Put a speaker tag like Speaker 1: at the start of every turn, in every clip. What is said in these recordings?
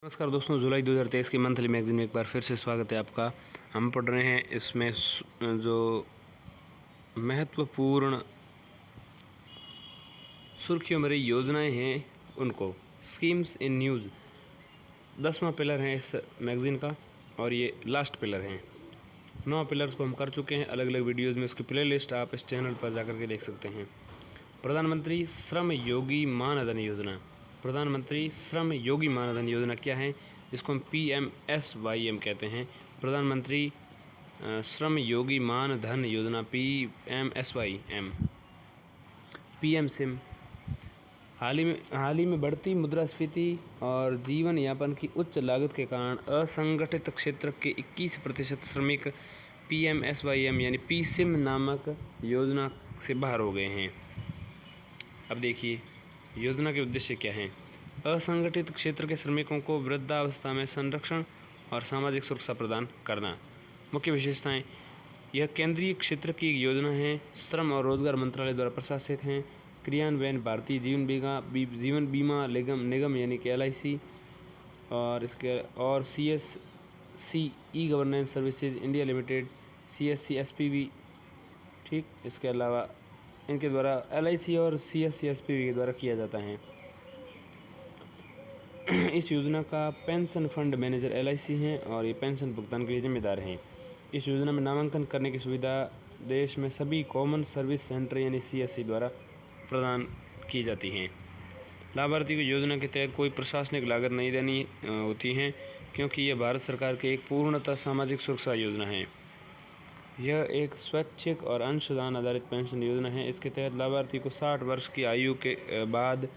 Speaker 1: नमस्कार दोस्तों, जुलाई 2023 की मंथली मैगजीन में एक बार फिर से स्वागत है आपका। हम पढ़ रहे हैं इसमें जो महत्वपूर्ण सुर्खियों में रही योजनाएं हैं उनको, स्कीम्स इन न्यूज़ 10वां पिलर है इस मैगज़ीन का और ये लास्ट पिलर हैं। 9 पिलर्स को हम कर चुके हैं अलग अलग वीडियोज़ में। उसकी प्लेलिस्ट आप इस चैनल पर जाकर के देख सकते हैं। प्रधानमंत्री श्रम योगी मानधन योजना। प्रधानमंत्री श्रम योगी मानधन योजना क्या है? जिसको हम PMSYM कहते हैं। प्रधानमंत्री श्रम योगी मानधन योजना PMSYM। PM SIM। हाल ही में बढ़ती मुद्रास्फीति और जीवन यापन की उच्च लागत के कारण असंगठित क्षेत्र के 21% श्रमिक PMSYM यानी PSIM नामक योजना से बाहर हो गए हैं। अब देखिए योजना के उद्देश्य क्या हैं। असंगठित क्षेत्र के श्रमिकों को वृद्धावस्था में संरक्षण और सामाजिक सुरक्षा प्रदान करना। मुख्य विशेषताएं: यह केंद्रीय क्षेत्र की एक योजना है, श्रम और रोजगार मंत्रालय द्वारा प्रशासित है। क्रियान्वयन भारतीय जीवन बीमा निगम यानी कि LIC और CSC e governance services India limited CSC SPV। ठीक, इसके अलावा इनके द्वारा LIC और CSC SPV के द्वारा किया जाता है। इस योजना का पेंशन फंड मैनेजर LIC हैं और ये पेंशन भुगतान के लिए जिम्मेदार हैं। इस योजना में नामांकन करने की सुविधा देश में सभी कॉमन सर्विस सेंटर यानी CSC द्वारा प्रदान की जाती हैं। लाभार्थी को योजना के तहत कोई प्रशासनिक लागत नहीं देनी होती है, क्योंकि यह भारत सरकार की एक पूर्णतः सामाजिक सुरक्षा योजना है। यह एक स्वैच्छिक और अंशदान आधारित पेंशन योजना है। इसके तहत लाभार्थी को 60 वर्ष की आयु के बाद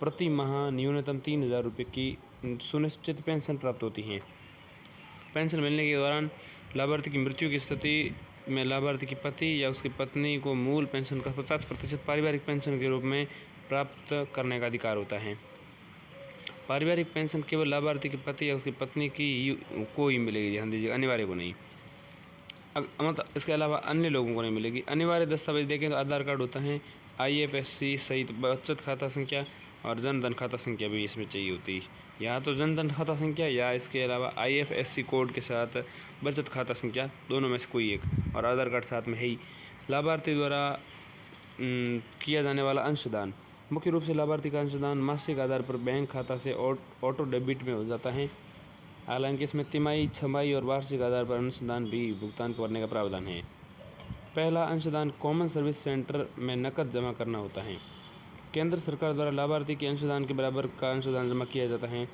Speaker 1: प्रति माह न्यूनतम 3,000 रुपये की सुनिश्चित पेंशन प्राप्त होती है। पेंशन मिलने के दौरान लाभार्थी की मृत्यु की स्थिति में लाभार्थी की पति या उसकी पत्नी को मूल पेंशन का 50% पारिवारिक पेंशन के रूप में प्राप्त करने का अधिकार होता है। पारिवारिक पेंशन केवल लाभार्थी के पति या उसकी पत्नी को ही मिलेगी, ध्यान दीजिए, अनिवार्य को नहीं। मतलब इसके अलावा अन्य लोगों को नहीं मिलेगी। अनिवार्य दस्तावेज देखें तो आधार कार्ड होता है, IFSC सहित बचत खाता संख्या और जनधन खाता संख्या भी इसमें चाहिए होती है। या तो जनधन खाता संख्या या इसके अलावा IFSC कोड के साथ बचत खाता संख्या, दोनों में से कोई एक, और आधार कार्ड साथ में है ही। लाभार्थी द्वारा किया जाने वाला अंशदान। मुख्य रूप से लाभार्थी का अंशदान मासिक आधार पर बैंक खाता से ऑटो डेबिट में हो जाता है। हालांकि इसमें तिमाही, छमाही और वार्षिक आधार पर अंशदान भी भुगतान करने का प्रावधान है। पहला अंशदान कॉमन सर्विस सेंटर में नकद जमा करना होता है। केंद्र सरकार द्वारा लाभार्थी के अंशदान के बराबर का अंशदान जमा किया जाता है।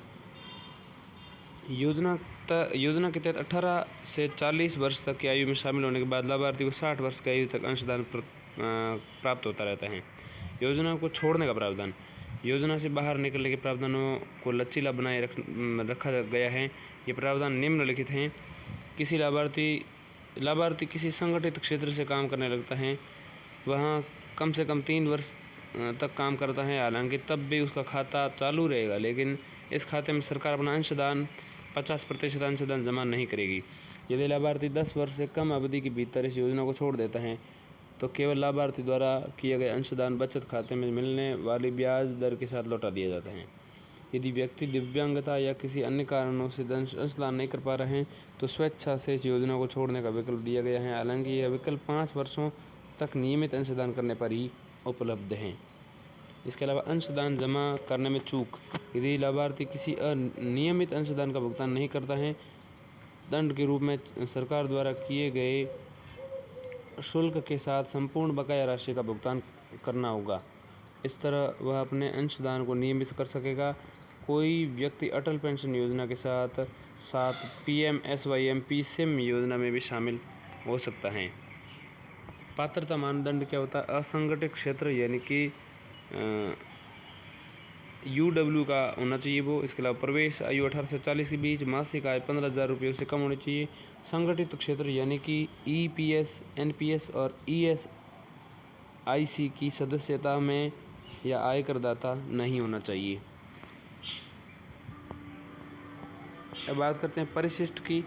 Speaker 1: योजना के तहत 18 से 40 वर्ष तक की आयु में शामिल होने के बाद लाभार्थी को 60 वर्ष की आयु तक अंशदान प्राप्त होता रहता है। योजना को छोड़ने का प्रावधान। योजना से बाहर निकलने के प्रावधानों को लचीला बनाए रखा गया है। ये प्रावधान निम्नलिखित हैं। किसी लाभार्थी किसी संगठित क्षेत्र से काम करने लगता है, वहाँ कम से कम 3 वर्ष तक काम करता है, हालांकि तब भी उसका खाता चालू रहेगा, लेकिन इस खाते में सरकार अपना अंशदान 50% अंशदान जमा नहीं करेगी। यदि लाभार्थी 10 वर्ष से कम अवधि के भीतर इस योजना को छोड़ देता है तो केवल लाभार्थी द्वारा किए गए अंशदान बचत खाते में मिलने वाली ब्याज दर के साथ लौटा दिया जाता है। यदि व्यक्ति दिव्यांगता या किसी अन्य कारणों से अंशदान नहीं कर पा रहे हैं तो स्वेच्छा से इस योजना को छोड़ने का विकल्प दिया गया है। हालांकि यह विकल्प 5 वर्षों तक नियमित अंशदान करने पर ही उपलब्ध हैं। इसके अलावा अंशदान जमा करने में चूक। यदि लाभार्थी किसी अनियमित अंशदान का भुगतान नहीं करता है, दंड के रूप में सरकार द्वारा किए गए शुल्क के साथ संपूर्ण बकाया राशि का भुगतान करना होगा। इस तरह वह अपने अंशदान को नियमित कर सकेगा। कोई व्यक्ति अटल पेंशन योजना के साथ साथ PMSYM PSIM योजना में भी शामिल हो सकता है। पात्रता मानदंड क्या होता है? असंगठित क्षेत्र यानी कि UW का होना चाहिए वो। इसके अलावा प्रवेश आयु 18 से 40 के बीच, मासिक आय 15,000 रुपये से कम होनी चाहिए। संगठित क्षेत्र यानी कि EPS, NPS और ESIC की सदस्यता में या आयकरदाता नहीं होना चाहिए। अब बात करते हैं परिशिष्ट की,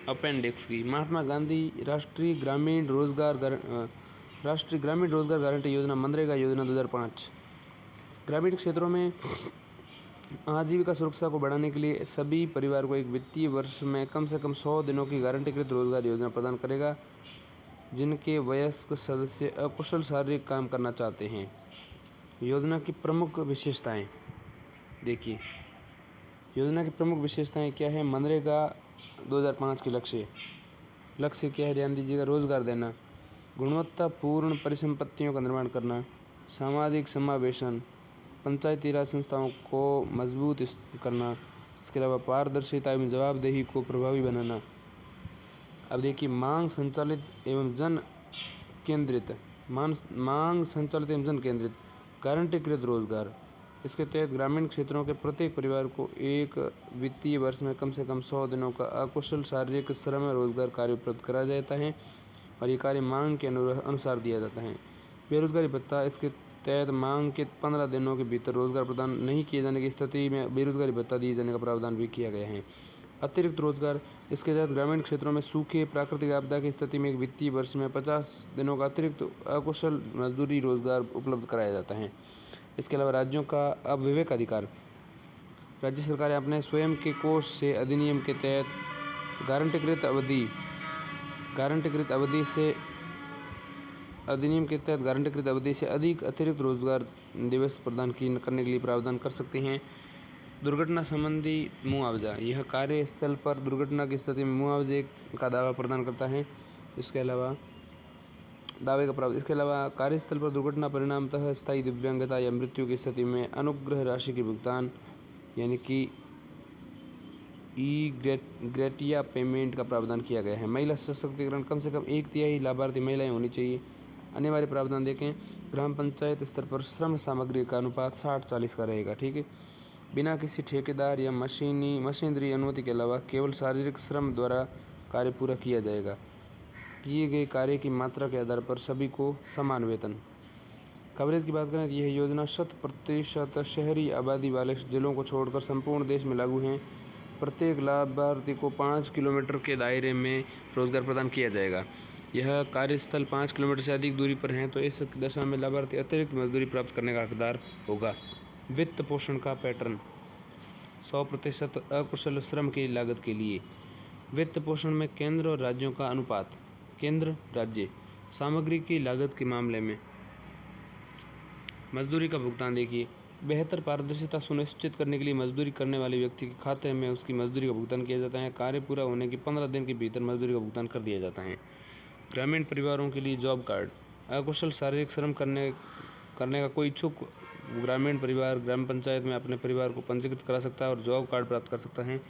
Speaker 1: अपेंडिक्स की। महात्मा गांधी राष्ट्रीय ग्रामीण रोजगार गारंटी योजना, मनरेगा योजना 2005। ग्रामीण क्षेत्रों में आजीविका सुरक्षा को बढ़ाने के लिए सभी परिवार को एक वित्तीय वर्ष में कम से कम 100 दिनों की गारंटीकृत रोजगार योजना प्रदान करेगा जिनके वयस्क सदस्य अकुशल शारीरिक काम करना चाहते हैं। योजना की प्रमुख विशेषताएं देखिए। योजना की प्रमुख विशेषताएं क्या है? मनरेगा 2005 के लक्ष्य क्या है? ध्यान दीजिएगा। रोजगार देना, गुणवत्तापूर्ण परिसंपत्तियों का निर्माण करना, सामाजिक समावेशन, पंचायती राज संस्थाओं को मजबूत करना, इसके अलावा पारदर्शिता एवं जवाबदेही को प्रभावी बनाना। अब देखिए, मांग संचालित एवं जन केंद्रित गारंटीकृत रोजगार। इसके तहत ग्रामीण क्षेत्रों के प्रत्येक परिवार को एक वित्तीय वर्ष में कम से कम 100 दिनों का अकुशल शारीरिक श्रम रोजगार कार्य उपलब्ध कराया जाता है और ये कार्य मांग के अनुसार दिया जाता है। बेरोजगारी भत्ता। इसके तहत मांग के 15 दिनों के भीतर रोजगार प्रदान नहीं किए जाने की स्थिति में बेरोजगारी भत्ता दिए जाने का प्रावधान भी किया गया है। अतिरिक्त रोजगार। इसके तहत ग्रामीण क्षेत्रों में सूखे, प्राकृतिक आपदा की स्थिति में एक वित्तीय वर्ष में 50 दिनों का अतिरिक्त अकुशल मजदूरी रोजगार उपलब्ध कराया जाता है। इसके अलावा राज्यों का अब विवेक अधिकार। राज्य सरकारें अपने स्वयं के कोष से अधिनियम के तहत गारंटीकृत अवधि से अधिक अतिरिक्त रोजगार दिवस प्रदान करने के लिए प्रावधान कर सकते हैं। दुर्घटना संबंधी मुआवजा। यह कार्यस्थल पर दुर्घटना की स्थिति में मुआवजे का दावा प्रदान करता है। इसके अलावा कार्यस्थल पर दुर्घटना परिणामतः स्थायी दिव्यांगता या मृत्यु की स्थिति में अनुग्रह राशि के भुगतान यानी कि ग्रेटिया पेमेंट का प्रावधान किया गया है। महिला सशक्तिकरण। कम से कम 1/3 लाभार्थी महिलाएं होनी चाहिए। अनिवार्य प्रावधान देखें। ग्राम पंचायत स्तर पर श्रम सामग्री का अनुपात 60-40 का रहेगा। ठीक है। बिना किसी ठेकेदार या मशीनरी अनुमति के अलावा केवल शारीरिक श्रम द्वारा कार्य पूरा किया जाएगा। किए गए कार्य की मात्रा के आधार पर सभी को समान वेतन। कवरेज की बात करें तो यह योजना 100% शहरी आबादी वाले जिलों को छोड़कर संपूर्ण देश में लागू है। प्रत्येक लाभार्थी को 5 किलोमीटर के दायरे में रोजगार प्रदान किया जाएगा। यह कार्यस्थल 5 किलोमीटर से अधिक दूरी पर हैं तो इस दशा में लाभार्थी अतिरिक्त मजदूरी प्राप्त करने का हकदार होगा। वित्त पोषण का पैटर्न। 100% अकुशल श्रम की लागत के लिए वित्त पोषण में केंद्र और राज्यों का अनुपात। केंद्र राज्य सामग्री की लागत के मामले में मजदूरी का भुगतान देखिए। बेहतर पारदर्शिता सुनिश्चित करने के लिए मजदूरी करने वाले व्यक्ति के खाते में उसकी मजदूरी का भुगतान किया जाता है। कार्य पूरा होने के 15 दिन के भीतर मजदूरी का भुगतान कर दिया जाता है। ग्रामीण परिवारों के लिए जॉब कार्ड। अकुशल शारीरिक श्रम करने का कोई इच्छुक ग्रामीण परिवार ग्राम पंचायत में अपने परिवार को पंजीकृत करा सकता है और जॉब कार्ड प्राप्त कर सकता है।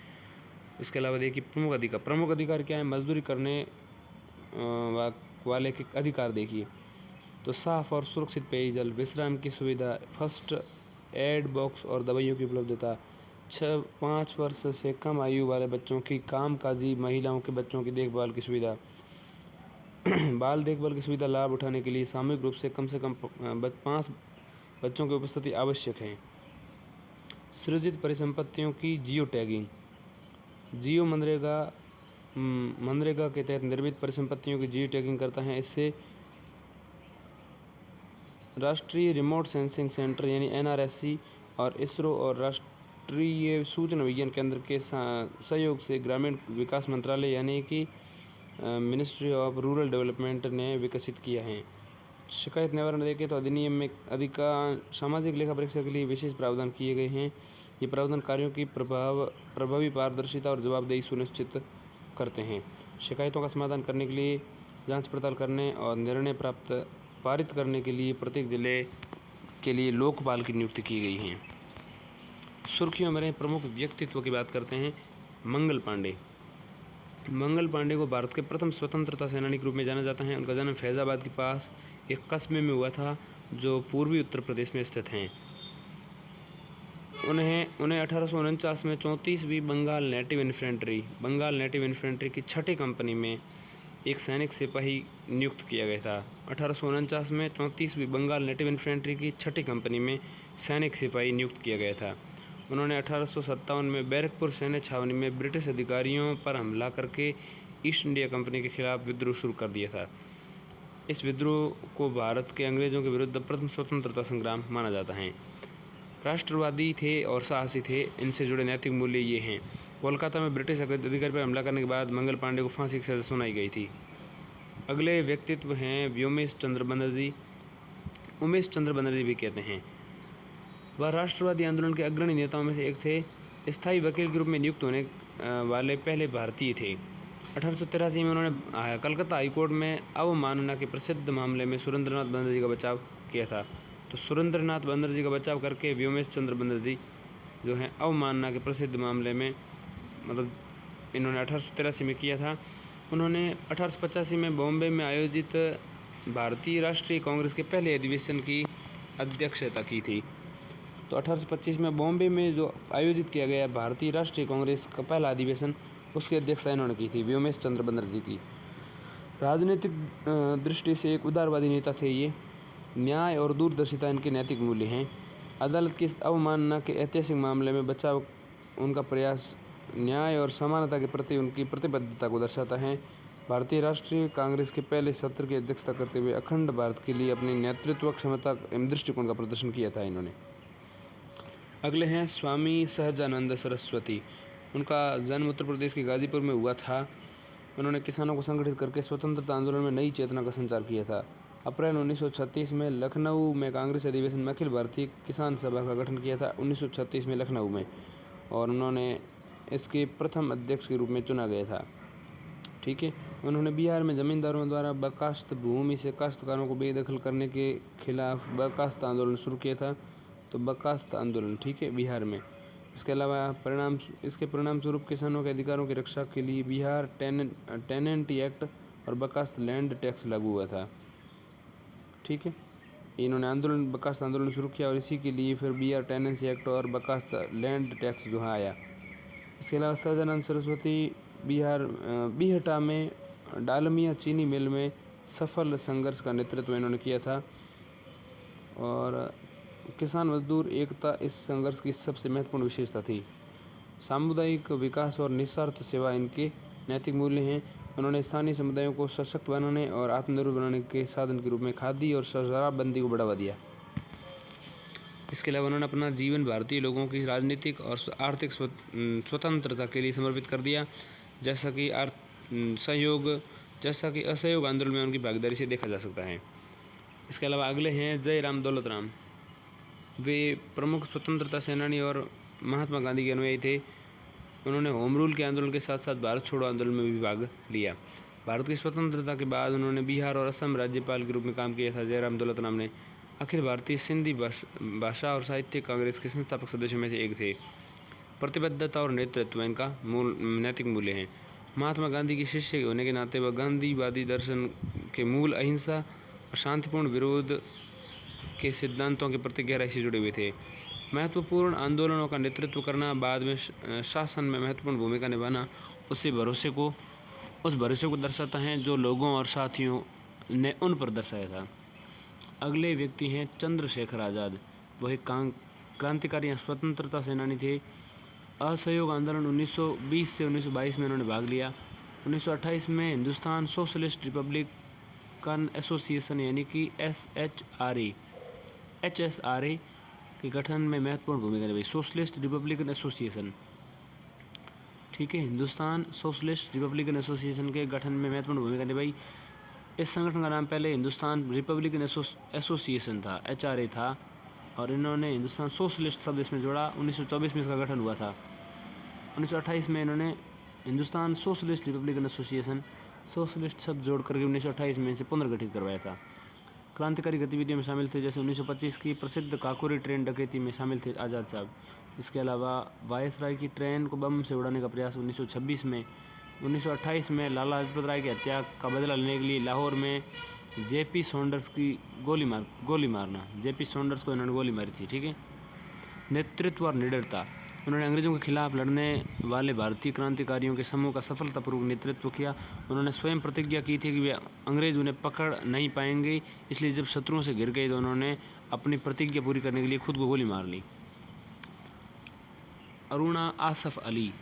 Speaker 1: इसके अलावा देखिए, प्रमुख अधिकार क्या है? मजदूरी करने वाले के अधिकार देखिए तो साफ और सुरक्षित पेयजल, विश्राम की सुविधा, फर्स्ट एड बॉक्स और दवाइयों की उपलब्धता, 5 वर्ष से कम आयु वाले बच्चों की कामकाजी महिलाओं के बच्चों की देखभाल की सुविधा, बाल देखभाल की सुविधा लाभ उठाने के लिए सामूहिक रूप से कम 5 बच्चों की उपस्थिति आवश्यक है। सृजित परिसंपत्तियों की जियो टैगिंग। जियो मनरेगा के तहत निर्मित परिसंपत्तियों की जियो टैगिंग करता है। इससे राष्ट्रीय रिमोट सेंसिंग सेंटर यानी NRSC और इसरो और राष्ट्रीय सूचना विज्ञान केंद्र के सहयोग से ग्रामीण विकास मंत्रालय यानी कि मिनिस्ट्री ऑफ रूरल डेवलपमेंट ने विकसित किया है। शिकायत निवारण देखें तो अधिनियम में अधिकांश सामाजिक लेखा परीक्षा के लिए विशेष प्रावधान किए गए हैं। ये प्रावधान कार्यों की प्रभावी पारदर्शिता और जवाबदेही सुनिश्चित करते हैं। शिकायतों का समाधान करने के लिए, जांच पड़ताल करने और निर्णय पारित करने के लिए प्रत्येक जिले के लिए लोकपाल की नियुक्ति की गई है। सुर्खियों में प्रमुख व्यक्तित्व की बात करते हैं। मंगल पांडे को भारत के प्रथम स्वतंत्रता सेनानी के रूप में जाना जाता है। उनका जन्म फैजाबाद के पास एक कस्बे में हुआ था जो पूर्वी उत्तर प्रदेश में स्थित हैं। उन्हें 1849 में 34वीं बंगाल नेटिव इन्फेंट्री की 6ठी कंपनी में एक सैनिक सिपाही नियुक्त किया गया था। 1849 में 34वीं बंगाल नेटिव इन्फेंट्री की 6ठी कंपनी में सैनिक सिपाही नियुक्त किया गया था। उन्होंने 1857 में बैरकपुर सैन्य छावनी में ब्रिटिश अधिकारियों पर हमला करके ईस्ट इंडिया कंपनी के खिलाफ विद्रोह शुरू कर दिया था। इस विद्रोह को भारत के अंग्रेजों के विरुद्ध प्रथम स्वतंत्रता संग्राम माना जाता है। राष्ट्रवादी थे और साहसी थे। इनसे जुड़े नैतिक मूल्य ये हैं। कोलकाता में ब्रिटिश अधिकारी पर हमला करने के बाद मंगल पांडे को फांसी की सजा सुनाई गई थी। अगले व्यक्तित्व हैं व्योमेश चंद्र बनर्जी। उमेश चंद्र बनर्जी भी कहते हैं। वह राष्ट्रवादी आंदोलन के अग्रणी नेताओं में से एक थे। स्थायी वकील के रूप में नियुक्त होने वाले पहले भारतीय थे। 1883 में उन्होंने कलकत्ता हाईकोर्ट में अवमानना के प्रसिद्ध मामले में सुरेंद्रनाथ बनर्जी का बचाव किया था। तो सुरेंद्रनाथ बनर्जी का बचाव करके व्योमेश चंद्र बनर्जी जो हैं अवमानना के प्रसिद्ध मामले में मतलब इन्होंने 1883 में किया था। उन्होंने 1885 में बॉम्बे में आयोजित भारतीय राष्ट्रीय कांग्रेस के पहले अधिवेशन की अध्यक्षता की थी। तो 1825 में बॉम्बे में जो आयोजित किया गया भारतीय राष्ट्रीय कांग्रेस का पहला अधिवेशन, उसकी अध्यक्षता इन्होंने की थी, व्योमेश चंद्र बनर्जी की। राजनीतिक दृष्टि से एक उदारवादी नेता थे ये। न्याय और दूरदर्शिता इनके नैतिक मूल्य हैं। अदालत की अवमानना के ऐतिहासिक मामले में बचाव उनका प्रयास न्याय और समानता के प्रति उनकी प्रतिबद्धता को दर्शाता है। भारतीय राष्ट्रीय कांग्रेस के पहले सत्र की अध्यक्षता करते हुए अखंड भारत के लिए अपनी नेतृत्व क्षमता एवं दृष्टिकोण का प्रदर्शन किया था इन्होंने। अगले हैं स्वामी सहजानंद सरस्वती। उनका जन्म उत्तर प्रदेश के गाजीपुर में हुआ था। उन्होंने किसानों को संगठित करके स्वतंत्रता आंदोलन में नई चेतना का संचार किया था। अप्रैल 1936 में लखनऊ में कांग्रेस अधिवेशन में अखिल भारतीय किसान सभा का गठन किया था 1936 में लखनऊ में, और उन्होंने इसके प्रथम अध्यक्ष के रूप में चुना गया था। ठीक है। उन्होंने बिहार में जमींदारों द्वारा बर्खास्त भूमि से काश्तकारों को बेदखल करने के खिलाफ बर्खास्त आंदोलन शुरू किया था। तो बर्खास्त आंदोलन, ठीक है, बिहार में। इसके अलावा इसके परिणाम स्वरूप किसानों के अधिकारों की रक्षा के लिए बिहार टेनेंट एक्ट और बर्खास्त लैंड टैक्स लागू हुआ था। ठीक है। इन्होंने बर्खास्त आंदोलन शुरू किया और इसी के लिए फिर बिहार टेनेंसी एक्ट और बर्खास्त लैंड टैक्स जो है आया। इसके अलावा सहजानंद सरस्वती बिहटा में डालमिया चीनी मिल में सफल संघर्ष का नेतृत्व इन्होंने किया था, और किसान मजदूर एकता इस संघर्ष की सबसे महत्वपूर्ण विशेषता थी। सामुदायिक विकास और निस्वार्थ सेवा इनके नैतिक मूल्य हैं। उन्होंने स्थानीय समुदायों को सशक्त बनाने और आत्मनिर्भर बनाने के साधन के रूप में खादी और शराबबंदी को बढ़ावा दिया। इसके अलावा उन्होंने अपना जीवन भारतीय लोगों की राजनीतिक और आर्थिक स्वतंत्रता के लिए समर्पित कर दिया, जैसा कि असहयोग आंदोलन में उनकी भागीदारी से देखा जा सकता है। इसके अलावा अगले हैं जयराम दौलत राम। वे प्रमुख स्वतंत्रता सेनानी और महात्मा गांधी के अनुयायी थे। उन्होंने होम रूल के आंदोलन के साथ साथ भारत छोड़ो आंदोलन में भी भाग लिया। भारत की स्वतंत्रता के बाद उन्होंने बिहार और असम राज्यपाल के रूप में काम किया था। जयराम दौलत राम ने अखिल भारतीय सिंधी भाषा और साहित्य कांग्रेस के संस्थापक सदस्यों में से एक थे। प्रतिबद्धता और नेतृत्व इनका नैतिक मूल्य हैं। महात्मा गांधी के शिष्य होने के नाते वह गांधीवादी दर्शन के मूल अहिंसा और शांतिपूर्ण विरोध के सिद्धांतों के प्रति गहराई से जुड़े हुए थे। महत्वपूर्ण आंदोलनों का नेतृत्व करना, बाद में शासन में महत्वपूर्ण भूमिका निभाना उस भरोसे को दर्शाता है जो लोगों और साथियों ने उन पर दर्शाया था। अगले व्यक्ति हैं चंद्रशेखर आज़ाद। वह एक क्रांतिकारी या स्वतंत्रता सेनानी थे। असहयोग आंदोलन 1920 से 1922 में उन्होंने भाग लिया। 1928 में हिंदुस्तान सोशलिस्ट रिपब्लिकन एसोसिएशन यानी कि HSRA के गठन में महत्वपूर्ण भूमिका निभाई। सोशलिस्ट रिपब्लिकन एसोसिएशन, ठीक है, हिंदुस्तान सोशलिस्ट रिपब्लिकन एसोसिएशन के गठन में महत्वपूर्ण भूमिका निभाई। इस संगठन का नाम पहले हिंदुस्तान रिपब्लिकन एसोसिएशन था, HRA था, और इन्होंने हिंदुस्तान सोशलिस्ट शब्द इसमें जोड़ा। 1924 में इसका गठन हुआ था। 1928 में इन्होंने Hindustan socialist Republican association socialist शब्द जोड़ करके 1928 में इसे पुनर्गठित करवाया था। क्रांतिकारी गतिविधियों में शामिल थे, जैसे 1925 की प्रसिद्ध काकोरी ट्रेन डकैती में शामिल थे आज़ाद साहब। इसके अलावा वायसराय की ट्रेन को बम से उड़ाने का प्रयास 1926 में। 1928 में लाला लाजपत राय की हत्या का बदला लेने के लिए लाहौर में JP सॉन्डर्स की गोली मारना, JP सॉन्डर्स को इन्होंने गोली मारी थी। ठीक है। नेतृत्व और निडरता, उन्होंने अंग्रेज़ों के खिलाफ लड़ने वाले भारतीय क्रांतिकारियों के समूह का सफलतापूर्वक नेतृत्व किया। उन्होंने स्वयं प्रतिज्ञा की थी कि वे अंग्रेज़ उन्हें पकड़ नहीं पाएंगे, इसलिए जब शत्रुओं से घिर गए तो उन्होंने अपनी प्रतिज्ञा पूरी करने के लिए खुद को गोली मार ली। अरुणा आसफ अली,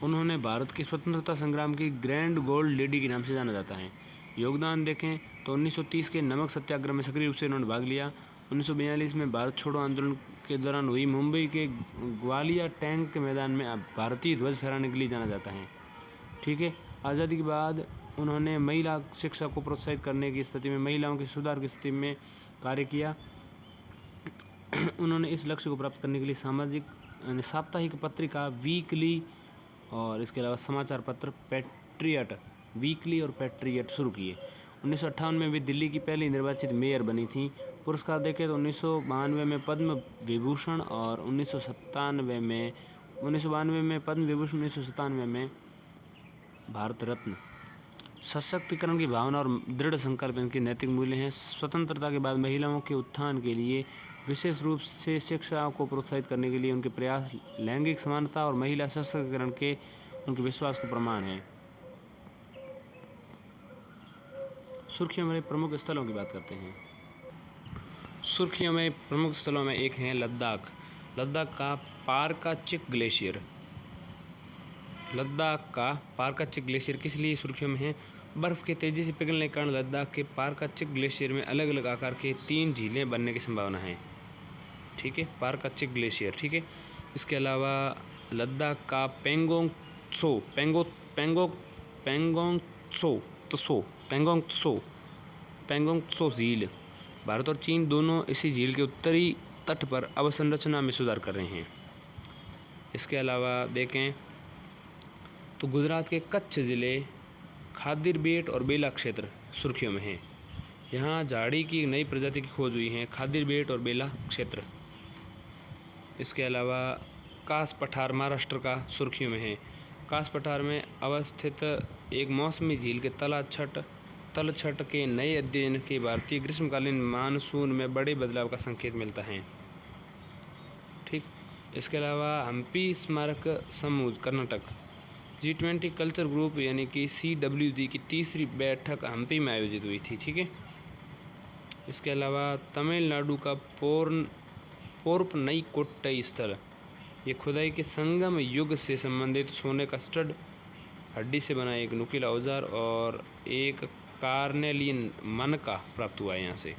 Speaker 1: उन्होंने भारत के स्वतंत्रता संग्राम की ग्रैंड गोल्ड लेडी के नाम से जाना जाता है। योगदान देखें तो 1930 के नमक सत्याग्रह में सक्रिय रूप से उन्होंने भाग लिया। 1942 में भारत छोड़ो आंदोलन के दौरान हुई। मुंबई के ग्वालियर टैंक के मैदान में भारतीय ध्वज फहराने के लिए जाना जाता है। ठीक है। आज़ादी के बाद उन्होंने महिला शिक्षा को प्रोत्साहित करने की स्थिति में, महिलाओं के सुधार की स्थिति में कार्य किया। उन्होंने इस लक्ष्य को प्राप्त करने के लिए साप्ताहिक पत्रिका वीकली और इसके अलावा समाचार पत्र पैट्रियट वीकली और पैट्रियट शुरू किए। 1958 में वे दिल्ली की पहली निर्वाचित मेयर बनी थी। पुरस्कार देखें तो 1992 में पद्म विभूषण और 1992 में पद्म विभूषण, 1997 में भारत रत्न। सशक्तिकरण की भावना और दृढ़ संकल्प इनके नैतिक मूल्य हैं। स्वतंत्रता के बाद महिलाओं के उत्थान के लिए विशेष रूप से शिक्षा को प्रोत्साहित करने के लिए उनके प्रयास लैंगिक समानता और महिला सशक्तिकरण के उनके विश्वास को प्रमाण है। सुर्खियों में प्रमुख स्थलों की बात करते हैं। सुर्खियों में प्रमुख स्थलों में एक है लद्दाख। लद्दाख का पारकाचिक ग्लेशियर। लद्दाख का पारकाचिक ग्लेशियर किस लिए सुर्खियों में है? बर्फ़ के तेज़ी से पिघलने के कारण लद्दाख के पारकाचिक ग्लेशियर में अलग अलग आकार के 3 झीलें बनने की संभावना है। ठीक है, पारकाचिक ग्लेशियर। ठीक है। इसके अलावा लद्दाख का पेंगोंग त्सो झील। भारत और चीन दोनों इसी झील के उत्तरी तट पर अवसंरचना में सुधार कर रहे हैं। इसके अलावा देखें तो गुजरात के कच्छ ज़िले खादिर बेट और बेला क्षेत्र सुर्खियों में हैं। यहाँ झाड़ी की नई प्रजाति की खोज हुई है, खादिर बेट और बेला क्षेत्र। इसके अलावा कास पठार महाराष्ट्र का सुर्खियों में है। कास पठार में अवस्थित एक मौसमी झील के तलछट के नए अध्ययन के भारतीय ग्रीष्मकालीन मानसून में बड़े बदलाव का संकेत मिलता है। ठीक। इसके अलावा हम्पी स्मारक समूह कर्नाटक। G20 कल्चर ग्रुप यानी कि CWG की तीसरी बैठक हम्पी में आयोजित हुई थी। ठीक है। इसके अलावा तमिलनाडु का पोरपनईकोट्टई स्थल, ये खुदाई के संगम युग से संबंधित सोने का स्टड हड्डी से बना एक नुकीला औजार और एक कार्नेलियन मनका प्राप्त हुआ है यहाँ से।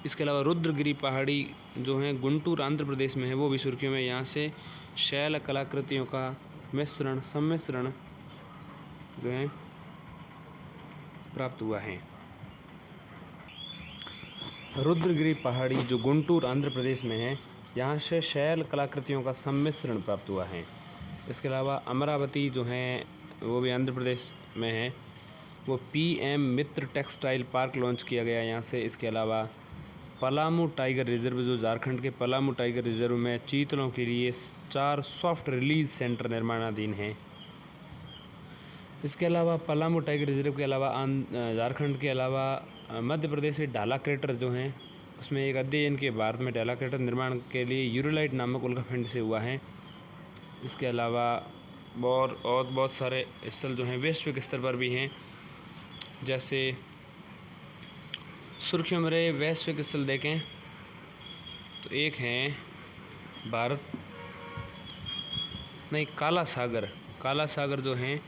Speaker 1: इसके अलावा रुद्रगिरी पहाड़ी जो है गुंटूर आंध्र प्रदेश में है, वो भी सुर्खियों में। यहाँ से शैल कलाकृतियों का सम्मिश्रण जो है प्राप्त हुआ है। रुद्रगिरी पहाड़ी जो गुंटूर आंध्र प्रदेश में है, यहाँ से शैल कलाकृतियों का सम्मिश्रण प्राप्त हुआ है। इसके अलावा अमरावती जो है वो भी आंध्र प्रदेश में है, वो PM मित्र टेक्सटाइल पार्क लॉन्च किया गया यहाँ से। इसके अलावा पलामू टाइगर रिजर्व जो झारखंड के पलामू टाइगर रिजर्व में चीतलों के लिए 4 सॉफ्ट रिलीज सेंटर निर्माणाधीन हैं। इसके अलावा पलामू टाइगर रिजर्व के अलावा झारखंड के अलावा मध्य प्रदेश के डाला क्रेटर जो हैं, उसमें एक अध्ययन के भारत में डाला क्रेटर निर्माण के लिए यूरोलाइट नामक उल्कापिंड से हुआ है। इसके अलावा और बहुत सारे स्थल जो हैं वैश्विक स्तर पर भी हैं। जैसे सुर्खियों में रहे वैश्विक स्थल देखें तो एक है काला सागर जो है,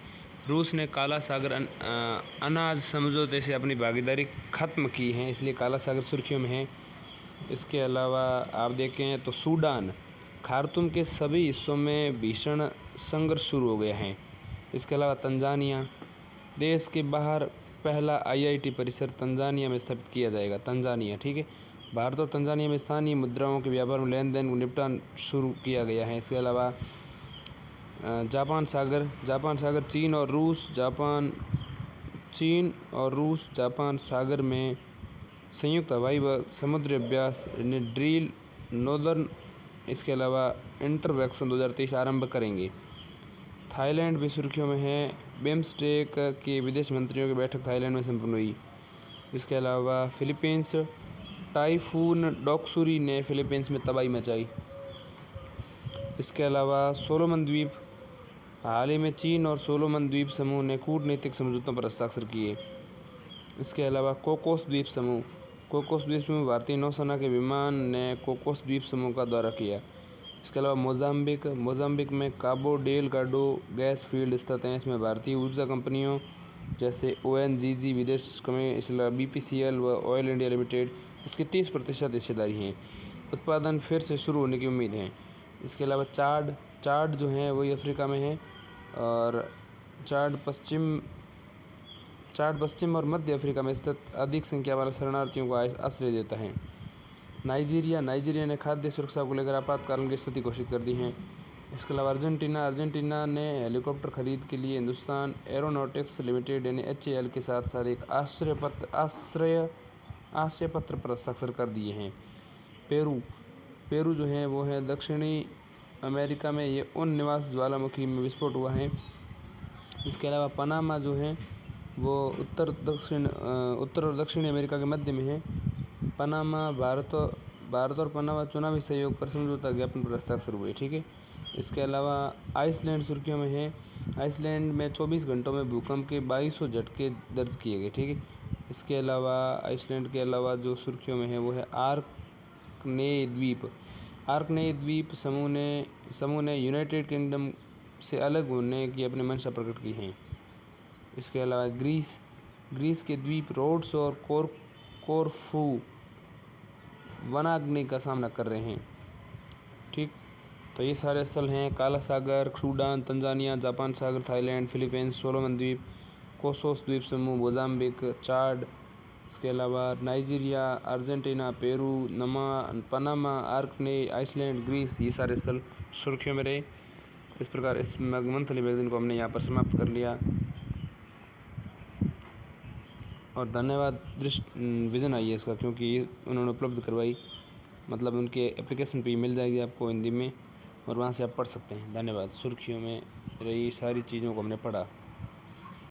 Speaker 1: रूस ने काला सागर अनाज समझौते से अपनी भागीदारी ख़त्म की है, इसलिए काला सागर सुर्खियों में है। इसके अलावा आप देखें तो सूडान, खार्तूम के सभी हिस्सों में भीषण संघर्ष शुरू हो गया है। इसके अलावा तंजानिया, देश के बाहर पहला IIT परिसर तंजानिया में स्थापित किया जाएगा। तंजानिया। ठीक है। भारत और तंजानिया में स्थानीय मुद्राओं के व्यापार में लेन देन को निपटान शुरू किया गया है। इसके अलावा जापान सागर चीन और रूस जापान सागर में संयुक्त हवाई व समुद्री अभ्यास ड्रील नॉर्दर्न। इसके अलावा इंटरवेक्शन 2023 आरंभ करेंगे। थाईलैंड भी सुर्खियों में है, बिम्स्टेक के विदेश मंत्रियों की बैठक थाईलैंड में संपन्न हुई। इसके अलावा फिलीपींस, टाइफून डोक्सुरी ने फिलीपींस में तबाही मचाई। इसके अलावा सोलोमन द्वीप, हाल ही में चीन और सोलोमन द्वीप समूह ने कूटनीतिक समझौतों पर हस्ताक्षर किए। इसके अलावा कोकोस द्वीप समूह भारतीय नौसेना के विमान ने कोकोस द्वीप समूह का दौरा किया। इसके अलावा मोजाम्बिक में काबो डेलगाडो गैस फील्ड स्थित हैं, इसमें भारतीय ऊर्जा कंपनियों जैसे ONGC विदेश में, इसके अलावा BPCL व ऑयल इंडिया लिमिटेड इसकी 30% हिस्सेदारी हैं। उत्पादन फिर से शुरू होने की उम्मीद है। इसके अलावा चाड जो है वही अफ्रीका में है, और चाड पश्चिम और मध्य अफ्रीका में स्थित अधिक संख्या वाले शरणार्थियों को आश्रय देता है। नाइजीरिया ने खाद्य सुरक्षा को लेकर आपातकालीन की स्थिति घोषित कर दी है। इसके अलावा अर्जेंटीना ने हेलीकॉप्टर खरीद के लिए हिंदुस्तान एरोनॉटिक्स लिमिटेड यानी HAL के साथ साथ एक आश्रय पत्र पर हस्ताक्षर कर दिए हैं। पेरू जो है वो है दक्षिणी अमेरिका में, ये उन निवास ज्वालामुखी में विस्फोट हुआ है। इसके अलावा पनामा जो है वो उत्तर और दक्षिणी अमेरिका के मध्य में है। पनामा भारत और पनामा चुनावी सहयोग पर समझौता ज्ञापन पर हस्ताक्षर हुए। ठीक है। इसके अलावा आइसलैंड सुर्खियों में है। आइसलैंड में 24 घंटों में भूकंप के 2200 झटके दर्ज किए गए। ठीक है। इसके अलावा आइसलैंड के अलावा जो सुर्खियों में है वो है आर्कने द्वीप समूह ने यूनाइटेड किंगडम से अलग होने की अपनी मंशा प्रकट की है। इसके अलावा ग्रीस के द्वीप रोड्स और कोरफू वनाग्नि का सामना कर रहे हैं। ठीक, तो ये सारे स्थल हैं: काला सागर, सूडान, तंजानिया, जापान सागर, थाईलैंड, फिलीपींस, सोलोमन द्वीप, कोसोस द्वीप समूह, मोजाम्बिक, चाड, इसके अलावा Nigeria, Argentina, Peru, Panama, Orkney, Iceland, Greece, ये सारे स्थल सुर्खियों में रहे। इस प्रकार इस मंथली मैगजीन को हमने यहाँ पर समाप्त कर लिया। और धन्यवाद विजन आई है इसका, क्योंकि उन्होंने उपलब्ध करवाई, मतलब उनके एप्लीकेशन पे मिल जाएगी आपको हिंदी में, और वहाँ से आप पढ़ सकते हैं। धन्यवाद। सुर्खियों में रही सारी चीज़ों को हमने पढ़ा।